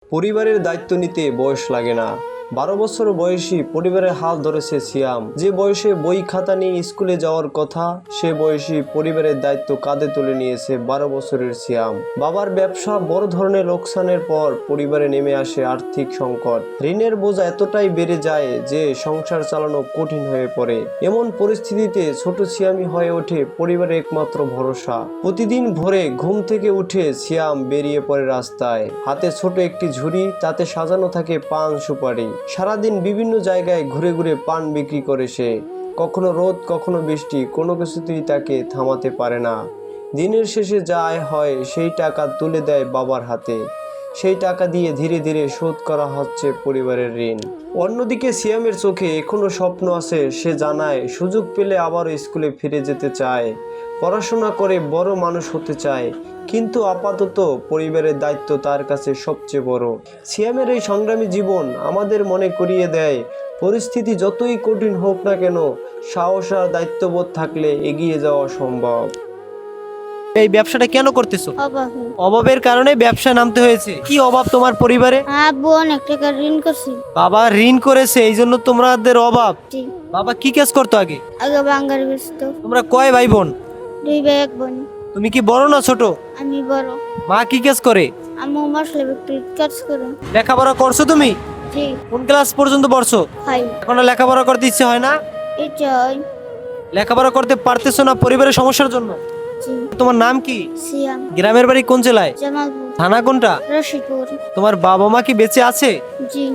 পরিবারের দায়িত্ব নিতে বয়স লাগে না। 12 বছর বয়সী পরিবারের হাল ধরেছে সিয়াম। যে বয়সে বই খাতা নিয়ে স্কুলে যাওয়ার কথা, সে বয়সী পরিবারের দায়িত্ব কাঁধে তুলে নিয়েছে 12 বছরের সিয়াম। বাবার ব্যবসা বড় ধরনের লোকসানের পর পরিবারে নেমে আসে আর্থিক সংকট। ঋণের বোঝা এতটাই বেড়ে যায় যে সংসার চালানো কঠিন হয়ে পড়ে। এমন পরিস্থিতিতে ছোট সিয়ামই হয়ে ওঠে পরিবারের একমাত্র ভরসা। প্রতিদিন ভোরে ঘুম থেকে উঠে সিয়াম বেরিয়ে পড়ে রাস্তায়। হাতে ছোট একটি ঝুড়ি, তাতে সাজানো থাকে পান সুপারি। সারাদিন বিভিন্ন জায়গায় ঘুরে ঘুরে পান বিক্রি করে সে। কখনো রোদ, কখনো বৃষ্টি, কোনো কিছুতেই তাকে থামাতে পারে না। দিনের শেষে যা আয় হয় সেই টাকা তুলে দেয় বাবার হাতে। সেই টাকা দিয়ে ধীরে ধীরে শোধ করা হচ্ছে পরিবারের ঋণ। অন্যদিকে সিয়ামের চোখে এখনো স্বপ্ন আছে। সে জানায় সুযোগ পেলে আবারও স্কুলে ফিরে যেতে চায়, পড়াশোনা করে বড় মানুষ হতে চায়। কিন্তু আপাতত পরিবারের দায়িত্ব তার কাছে সবচেয়ে বড়। সিয়ামের এই সংগ্রামী জীবন আমাদের মনে করিয়ে দেয়, পরিস্থিতি যতই কঠিন হোক না কেন, সাহস আর দায়িত্ববোধ থাকলে এগিয়ে যাওয়া সম্ভব। এই ব্যবসাটা কেন করতেছো? অভাবে অভাবের কারণে ব্যবসা নামতে হয়েছে। কি অভাব তোমার পরিবারে? আব্বু অনেক টাকা ঋণ করছি। বাবা ঋণ করেছে, এই জন্য তোমাদের অভাব। জি। বাবা কি কাজ করতো আগে? আগে বাঙ্গার বেচতো। তোমরা কয় ভাই বোন? 2 ভাই 1 বোন। তুমি কি বড় না ছোট? আমি বড়। মা কি কাজ করে? আম্মু মশলা বিক্রি কাজ করে। লেখাপড়া করছো তুমি? জি। কোন ক্লাস পর্যন্ত পড়ছো? খাই। এখনো লেখাপড়া করতে ইচ্ছে হয় না? এটা লেখাপড়া করতে পারতেছো না পরিবারের সমস্যার জন্য? জি। তোমার নাম কি? সিয়াম। গ্রামের বাড়ি কোন জেলায়? জামালপুর। থানা কোনটা? রশিদপুর। তোমার বাবা মা কি বেঁচে আছে? জি।